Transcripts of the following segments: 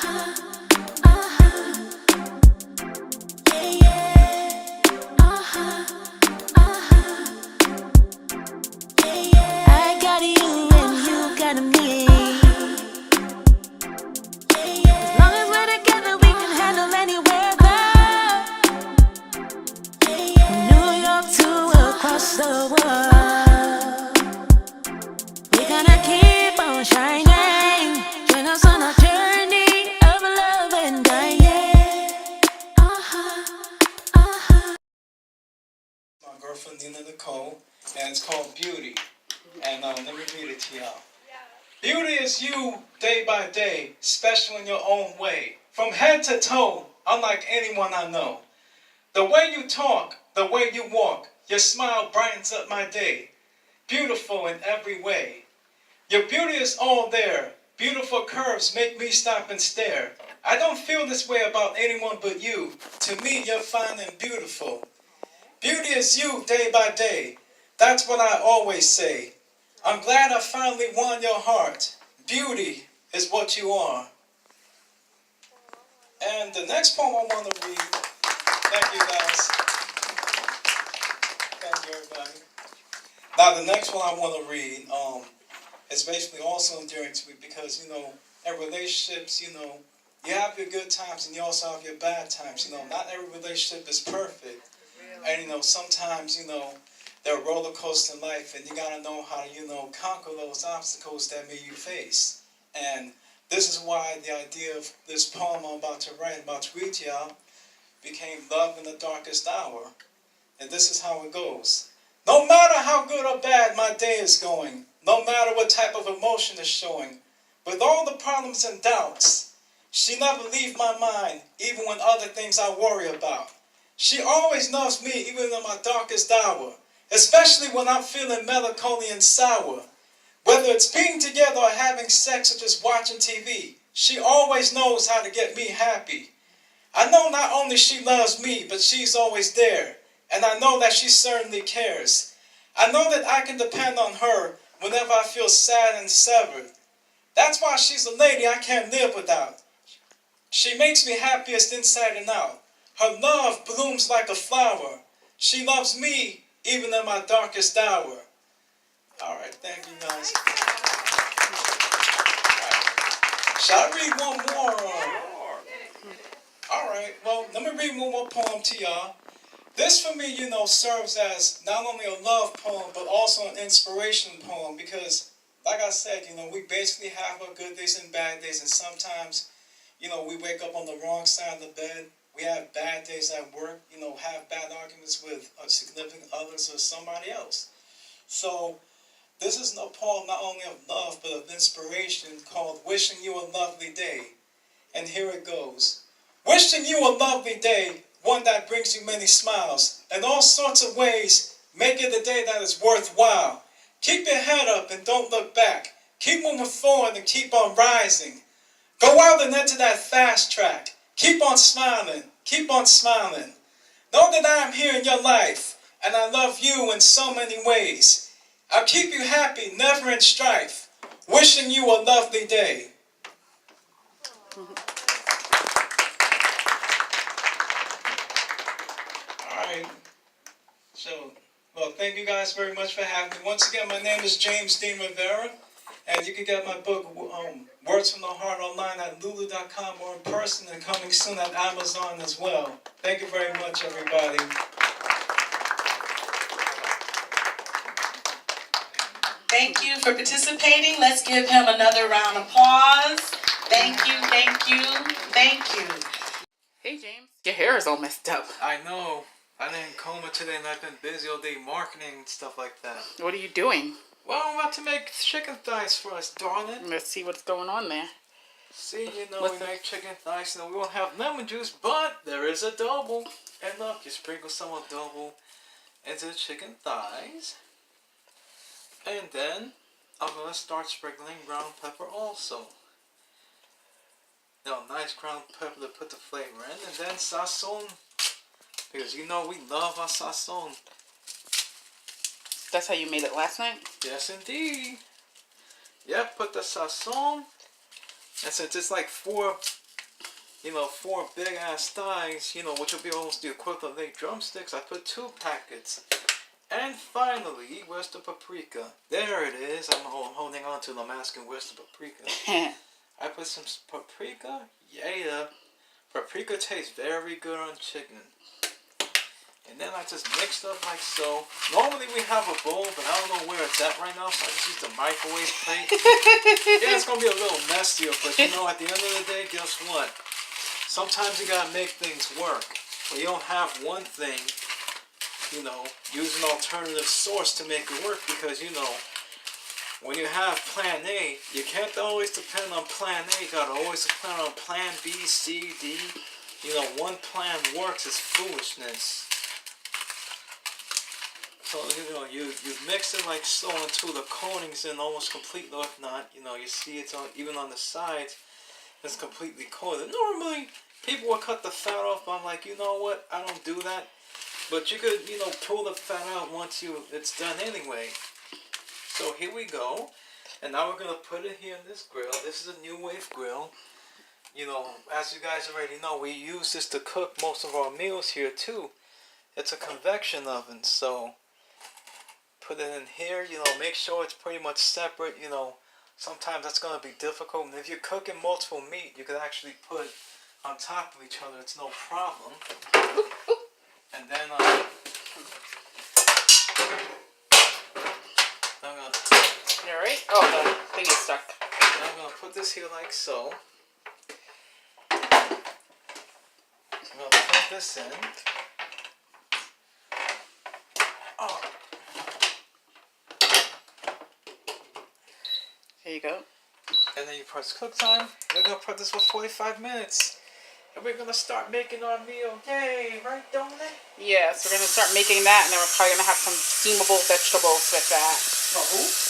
I got you and you got me. As long as we're together, we can handle any weather. From New York to across the world, we're gonna keep on shining. Join us on a journey of love and dying. My girlfriend Nina Nicole, and it's called Beauty. And let me read it to y'all. Beauty is you day by day, special in your own way. From head to toe, unlike anyone I know. The way you talk, the way you walk, your smile brightens up my day. Beautiful in every way. Your beauty is all there. Beautiful curves make me stop and stare. I don't feel this way about anyone but you. To me, you're fine and beautiful. Beauty is you day by day. That's what I always say. I'm glad I finally won your heart. Beauty is what you are. And the next poem I want to read. Thank you guys. Thank you everybody. Now the next one I want to read is basically also endearing to me because, you know, in relationships, you know, you have your good times and you also have your bad times. You know, not every relationship is perfect. And, you know, sometimes, you know, there are roller coasters in life and you got to know how to, you know, conquer those obstacles that may you face. And this is why the idea of this poem I'm about to write, about to read to y'all, became Love in the Darkest Hour. And this is how it goes. No matter how good or bad my day is going, no matter what type of emotion is showing, with all the problems and doubts, she never leaves my mind, even when other things I worry about. She always loves me, even in my darkest hour, especially when I'm feeling melancholy and sour. Whether it's being together or having sex or just watching TV, she always knows how to get me happy. I know not only she loves me, but she's always there. And I know that she certainly cares. I know that I can depend on her whenever I feel sad and severed. That's why she's a lady I can't live without. She makes me happiest inside and out. Her love blooms like a flower. She loves me even in my darkest hour. Alright, thank you guys. Right. Shall I read one more? Alright, well, let me read one more poem to y'all. This for me, you know, serves as not only a love poem, but also an inspiration poem because, like I said, you know, we basically have our good days and bad days, and sometimes, you know, we wake up on the wrong side of the bed. We have bad days at work, you know, have bad arguments with significant others or somebody else. So, this is a poem not only of love, but of inspiration called Wishing You a Lovely Day. And here it goes. Wishing you a lovely day, one that brings you many smiles, in all sorts of ways, make it a day that is worthwhile. Keep your head up and don't look back. Keep moving forward and keep on rising. Go out and enter that fast track. Keep on smiling. Keep on smiling. Know that I am here in your life, and I love you in so many ways. I'll keep you happy, never in strife. Wishing you a lovely day. Alright. So, well, thank you guys very much for having me. Once again, my name is James Dean Rivera, and you can get my book, Words from the Heart, online at lulu.com or in person, and coming soon at Amazon as well. Thank you very much, everybody. Thank you for participating. Let's give him another round of applause. Thank you, thank you, thank you. Hey, James. Your hair is all messed up. I know. I didn't comb it today and I've been busy all day marketing and stuff like that. What are you doing? Well, I'm about to make chicken thighs for us, darling. Let's see what's going on there. See, you know, we make chicken thighs and we won't have lemon juice, but there is adobo. And look, you sprinkle some adobo into the chicken thighs. And then I'm going to start sprinkling ground pepper also. Now, nice ground pepper to put the flavor in. And then sazon. Because you know we love our sazon. That's how you made it last night? Yes, indeed. Yep, put the sazon. And since it's like 4 4 big ass thighs, which would be almost the equivalent of 8 drumsticks. I put 2 packets. And finally, where's the paprika? There it is. I'm holding on to them, asking where's the paprika. I put some paprika. Yeah. Paprika tastes very good on chicken. And then I just mixed up like so. Normally we have a bowl, but I don't know where it's at right now, so I just use the microwave plate. Yeah, it's going to be a little messier, but at the end of the day, guess what? Sometimes you got to make things work. When you don't have one thing, use an alternative source to make it work, because, when you have plan A, you can't always depend on plan A. You got to always depend on plan B, C, D. One plan works is foolishness. So, you mix it like so until the coating's in almost completely. If not, you see it's even on the sides, it's completely coated. Normally, people will cut the fat off, but I'm like, you know what? I don't do that. But you could, pull the fat out once it's done anyway. So here we go. And now we're going to put it here in this grill. This is a New Wave grill. As you guys already know, we use this to cook most of our meals here too. It's a convection oven, so put it in here, make sure it's pretty much separate, sometimes that's going to be difficult. And if you're cooking multiple meat, you could actually put on top of each other, it's no problem. And then You alright? Oh, the thing is stuck. I'm going to put this here like so. I'm going to put this in. Oh. Here you go. And then you press cook time. We're going to put this for 45 minutes. And we're going to start making our meal. Yay, right, Dominic? Yes, we're going to start making that, and then we're probably going to have some steamable vegetables with that.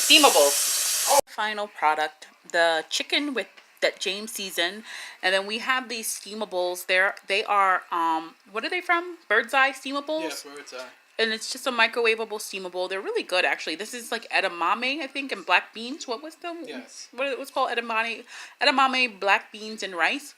Steamables. Final product, the chicken that James seasoned, and then we have these steamables. They are what are they from? Bird's Eye steamables. Yeah, Bird's Eye. And it's just a microwavable steamable. They're really good, actually. This is like edamame, I think, and black beans. What was the? Yes. What it was called? Edamame, black beans, and rice.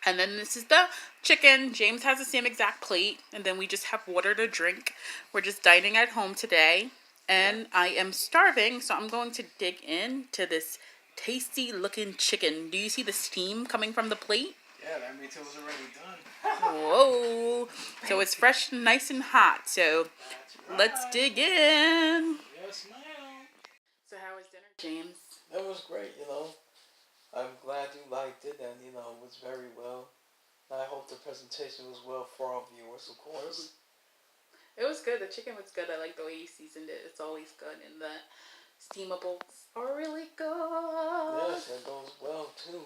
And then this is the chicken. James has the same exact plate. And then we just have water to drink. We're just dining at home today. And I am starving, so I'm going to dig into this tasty looking chicken. Do you see the steam coming from the plate? Yeah, that means it was already done. Whoa. So it's fresh and nice and hot. So Right. let's dig in. Yes, ma'am. So how was dinner, James? That was great, I'm glad you liked it, and, it was very well. I hope the presentation was well for our viewers, of course. It was good. The chicken was good. I like the way you seasoned it. It's always good. And the steamables are really good. Yes, that goes well, too.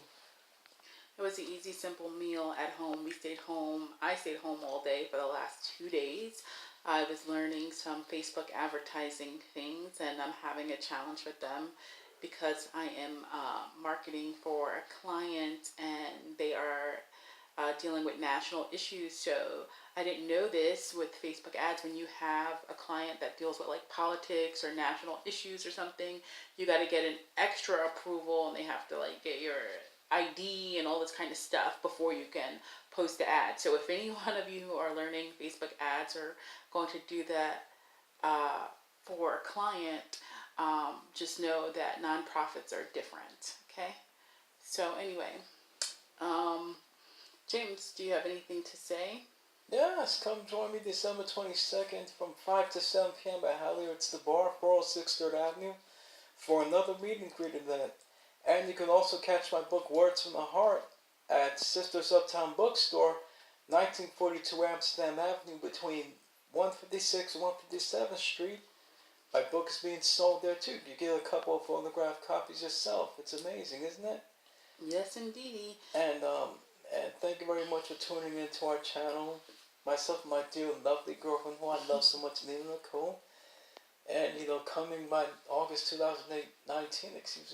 It was an easy, simple meal at home. We stayed home. I stayed home all day for the last 2 days. I was learning some Facebook advertising things, and I'm having a challenge with them because I am marketing for a client, and they are dealing with national issues. So I didn't know this with Facebook ads. When you have a client that deals with like politics or national issues or something, you got to get an extra approval, and they have to like get your ID and all this kind of stuff before you can post the ad. So if any one of you are learning Facebook ads or going to do that for a client, just know that nonprofits are different. Okay. So anyway, James, do you have anything to say? Yes, come join me December 22nd from 5 to 7 p.m. at Halyards The Bar, 406 3rd Avenue, for another meet and greet event. And you can also catch my book, Words from the Heart, at Sisters Uptown Bookstore, 1942 Amsterdam Avenue, between 156 and 157th Street. My book is being sold there too. You get a couple of autographed copies yourself. It's amazing, isn't it? Yes, indeed. And thank you very much for tuning into our channel. Myself and my dear lovely girlfriend who I love so much, Nina Nicole. And, coming by August 2019,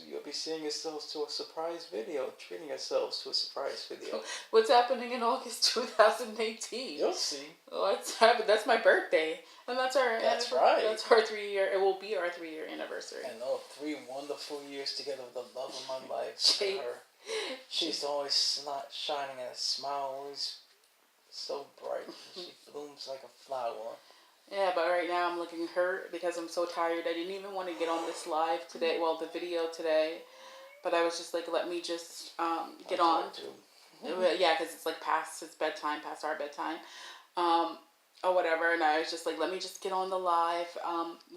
you'll be seeing yourselves to a surprise video, treating yourselves to a surprise video. What's happening in August 2018? You'll see. What's happening? That's my birthday. And that's our That's right. That's our 3-year, it will be our 3-year anniversary. And 3 wonderful years together with the love of my life. James. Her. She's always not shining and a smile, always so bright. She blooms like a flower. Yeah, but right now I'm looking hurt because I'm so tired. I didn't even want to get on this live today, well, the video today, but I was just like, let me just get on. Yeah, because it's like past his bedtime, past our bedtime, or whatever, and I was just like, let me just get on the live.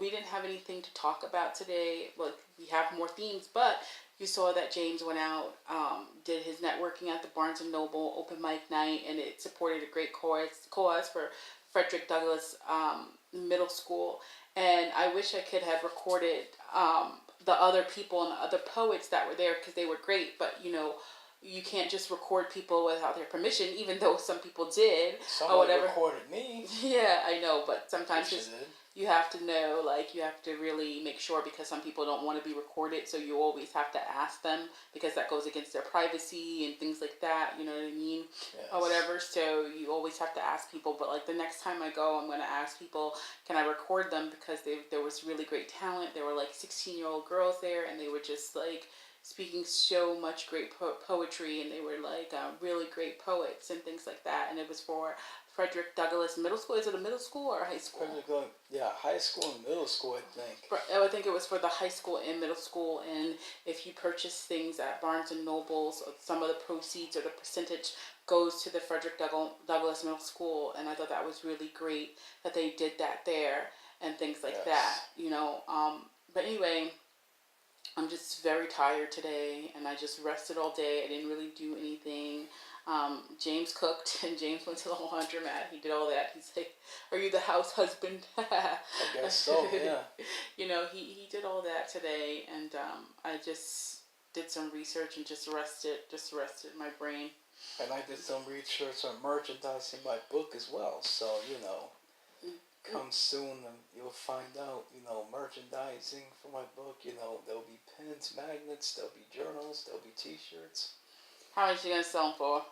We didn't have anything to talk about today. Like, we have more themes, but you saw that James went out, did his networking at the Barnes & Noble open mic night, and it supported a great cause for Frederick Douglass Middle School. And I wish I could have recorded the other people and the other poets that were there, because they were great, but you know, you can't just record people without their permission, even though some people did. Someone or whatever. recorded me. Yeah, I know, but sometimes Yes, you have to know, like, you have to really make sure, because some people don't want to be recorded, so you always have to ask them, because that goes against their privacy and things like that, you know what I mean? Yes. Or whatever, so you always have to ask people. But like, the next time I go, I'm going to ask people, can I record them, because there was really great talent. There were like 16-year-old girls there, and they were just like speaking so much great poetry, and they were like really great poets and things like that. And it was for Frederick Douglass Middle School. Is it a middle school or a high school? Yeah, high school and middle school, I think. I think it was for the high school and middle school. And if you purchase things at Barnes and Nobles, some of the proceeds or the percentage goes to the Frederick Douglass Middle School. And I thought that was really great that they did that there and things like that, you know. But anyway, I'm just very tired today, and I just rested all day. I didn't really do anything. James cooked, and James went to the laundromat. He did all that. He's like, "Are you the house husband?" I guess so, yeah. You know, he did all that today, and I just did some research and just rested my brain. And I did some research on merchandising my book as well, so, you know, come soon and you'll find out, you know, merchandising for my book. You know, there'll be pins, magnets, there'll be journals, there'll be t-shirts. How much you gonna sell them for?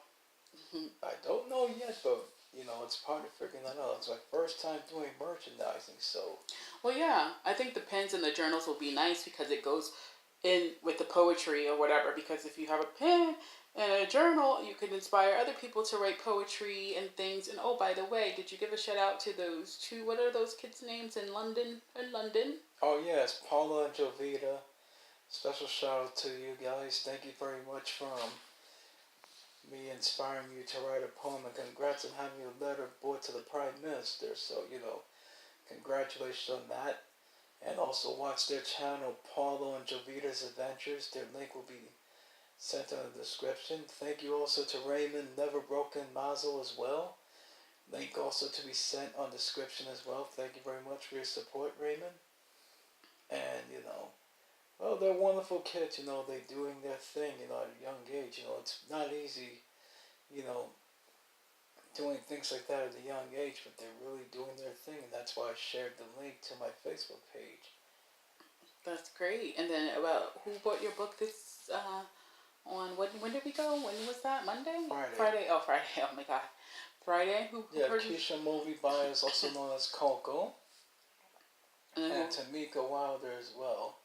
I don't know yet, but, you know, it's part of figuring that out. It's my first time doing merchandising, so. Well, yeah, I think the pins and the journals will be nice, because it goes in with the poetry or whatever. Because if you have a pen and a journal, you can inspire other people to write poetry and things. And oh, by the way, did you give a shout out to those two? What are those kids' names in London? Oh yes, Paula and Jovita. Special shout out to you guys. Thank you very much for me inspiring you to write a poem, and congrats on having your letter brought to the Prime Minister. So, you know, congratulations on that. And also watch their channel, Paulo and Jovita's Adventures. Their link will be sent in the description. Thank you also to Raymond Never Broken Mazel as well. Link also to be sent on description as well. Thank you very much for your support, Raymond. And, you know, well, they're wonderful kids, you know, they're doing their thing, you know, at a young age. You know, it's not easy, you know, doing things like that at a young age, but they're really doing their thing, and that's why I shared the link to my Facebook page. That's great. And then, who bought your book this, on, when did we go? When was that? Monday? Friday. Oh, Friday. Oh my God. Friday? Who Keisha Movie Buyers, also known as Coco. And Tamika Wilder as well.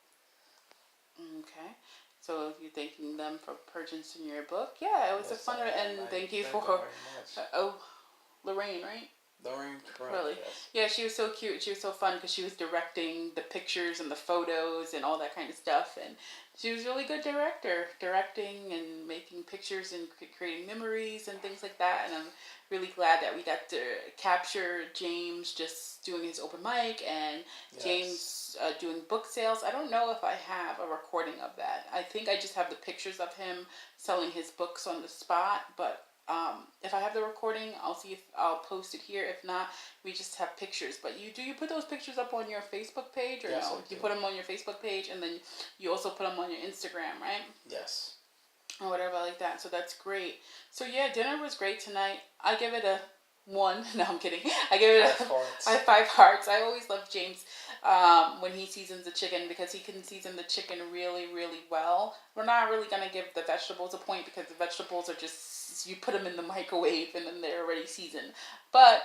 Okay. So if you're thanking them for purchasing your book, yeah, it was a fun, and thank you for, Lorraine, right? Lorraine, correct. Really? Yes. Yeah, she was so cute. She was so fun, because she was directing the pictures and the photos and all that kind of stuff. And she was really good directing and making pictures and creating memories and things like that. And I'm really glad that we got to capture James just doing his open mic, and James doing book sales. I don't know if I have a recording of that. I think I just have the pictures of him selling his books on the spot, but if I have the recording, I'll see if I'll post it here. If not, we just have pictures. But you put those pictures up on your Facebook page, or yes, no? You put them on your Facebook page, and then you also put them on your Instagram, right? Yes. Or whatever like that. So that's great. So yeah, dinner was great tonight. I give it a 1. No, I'm kidding. I give it 5 hearts. I always love James when he seasons the chicken, because he can season the chicken really, really well. We're not really going to give the vegetables a point, because the vegetables are just, you put them in the microwave and then they're already seasoned. But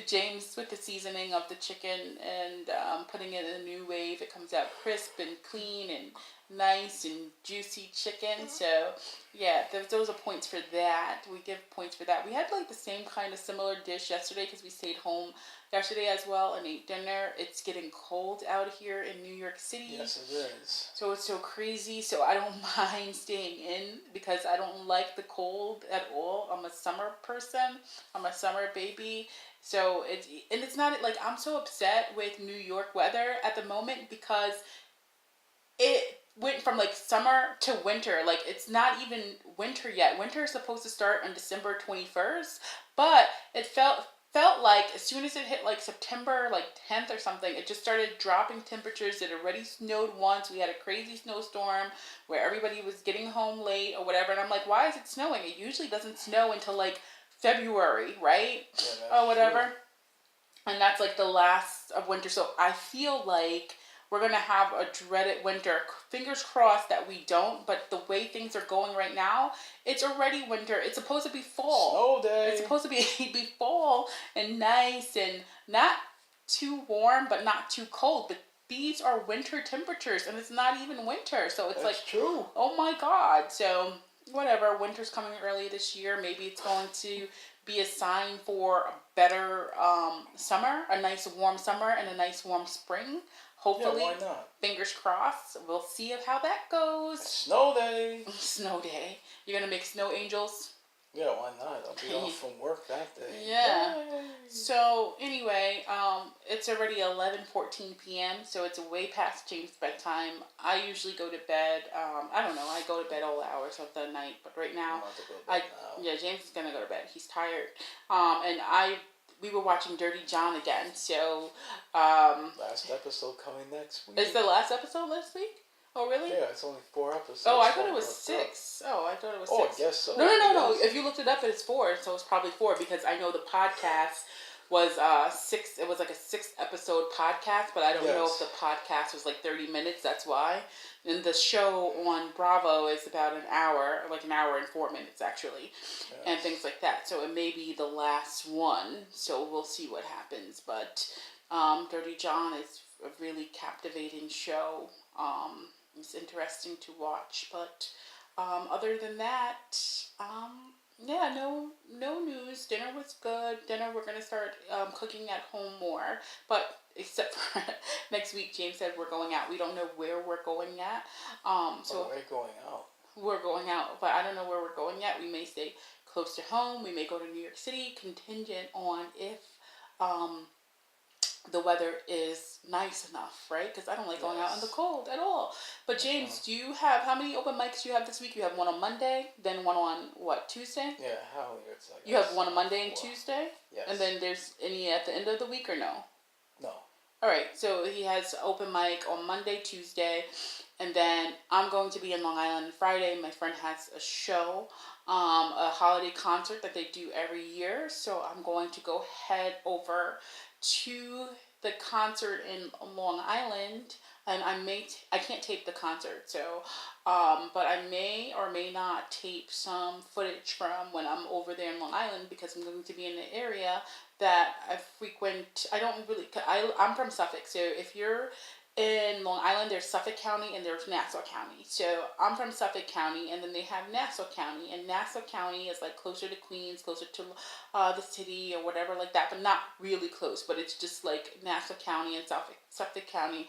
James, with the seasoning of the chicken and putting it in a new wave, it comes out crisp and clean, and nice and juicy chicken. So yeah, those are points for that. We give points for that. We had like the same kind of similar dish yesterday because we stayed home yesterday as well and ate dinner. It's getting cold out here in New York City. Yes, it is. So it's so crazy. So I don't mind staying in because I don't like the cold at all. I'm a summer person. I'm a summer baby. So it's not like I'm so upset with New York weather at the moment because it went from like summer to winter. Like it's not even winter yet. Winter is supposed to start on December 21st, but it felt like as soon as it hit like September like 10th or something, it just started dropping temperatures. It already snowed once. We had a crazy snowstorm where everybody was getting home late or whatever, and I'm like, why is it snowing? It usually doesn't snow until like February, right? Yeah, or whatever. true. And that's like the last of winter. So I feel like we're gonna have a dreaded winter. Fingers crossed that we don't, but the way things are going right now, it's already winter. It's supposed to be fall. Snow day. It's supposed to be fall and nice and not too warm, but not too cold. But these are winter temperatures, and it's not even winter. So it's That's like, true. oh my God. So whatever, winter's coming early this year. Maybe it's going to be a sign for a better summer, a nice warm summer and a nice warm spring. Hopefully, Yeah, why not? fingers crossed. We'll see how that goes. Snow day. Snow day. You're gonna make snow angels? Yeah, why not? I'll be off from work that day. Yeah. Yay. So anyway, it's already 11:14 p.m. So it's way past James' bedtime. I usually go to bed. I don't know. I go to bed all hours of the night, but right I'm now, about to go to bed now. yeah, James is gonna go to bed. He's tired. And we were watching Dirty John again. So, Last episode coming next week. is the last episode last week? Oh, really? Yeah, it's only 4 episodes. Oh, I thought it was Four. 6. Oh, I thought it was 6. Oh, I guess so. No. Yes. If you looked it up, it's 4, so it's probably 4 because I know the podcast was 6. It was like a 6-episode podcast, but I don't know if Yes. the podcast was like 30 minutes. That's why. And the show on Bravo is about an hour, like an hour and 4 minutes actually, and Yes. things like that. So it may be the last one. So we'll see what happens. But Dirty John is a really captivating show. It's interesting to watch, but other than that, yeah, no news. Dinner was good. Dinner, we're gonna start cooking at home more, but except for next week, James said we're going out. We don't know where we're going at. So we're going out. we're going out, but I don't know where we're going yet. We may stay close to home. We may go to New York City, contingent on if the weather is nice enough, right? Because I don't like going out in the Yes. cold at all. But James, do you have, how many open mics do you have this week? You have one on Monday, then one on what, Tuesday? Yeah, how it's like. You have one on Monday and 4. Tuesday, Yes. and then there's any at the end of the week or no? No. All right, so he has open mic on Monday, Tuesday, and then I'm going to be in Long Island Friday. My friend has a show, a holiday concert that they do every year. So I'm going to go head over to the concert in Long Island, and I can't tape the concert, so but I may or may not tape some footage from when I'm over there in Long Island because I'm going to be in an area that I frequent. I'm from Suffolk, so if you're in Long Island, there's Suffolk County and there's Nassau County. So I'm from Suffolk County, and then they have Nassau County, and Nassau County is like closer to Queens, closer to the city or whatever like that, but not really close. But it's just like Nassau County and Suffolk County.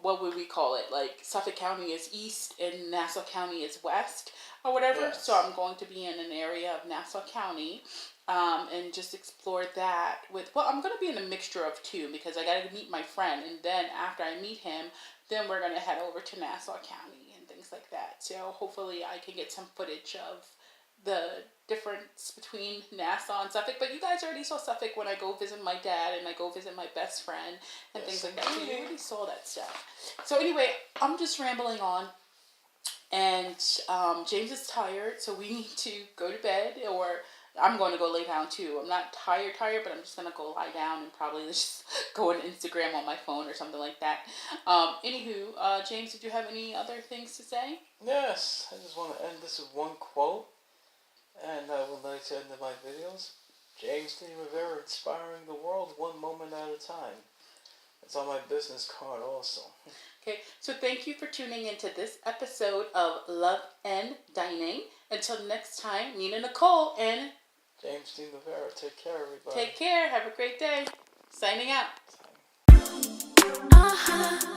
What would we call it? Like Suffolk County is east and Nassau County is west or whatever. Yes. So I'm going to be in an area of Nassau County. And just explore that I'm going to be in a mixture of two because I got to meet my friend, and then after I meet him, then we're going to head over to Nassau County and things like that. So hopefully I can get some footage of the difference between Nassau and Suffolk, but you guys already saw Suffolk when I go visit my dad and I go visit my best friend and Yes, things like that. So you indeed. already saw that stuff. So anyway, I'm just rambling on. And James is tired, so we need to go to bed, or I'm going to go lay down too. I'm not tired, but I'm just going to go lie down and probably just go on Instagram on my phone or something like that. Anywho, James, did you have any other things to say? Yes, I just want to end this with one quote, and I would like to end my videos. James Dean Rivera, inspiring the world one moment at a time. It's on my business card also. Okay, so thank you for tuning into this episode of Love and Dining. Until next time, Nina Nicole and James D. Rivera. Take care, everybody. take care. Have a great day. Signing out. Uh-huh.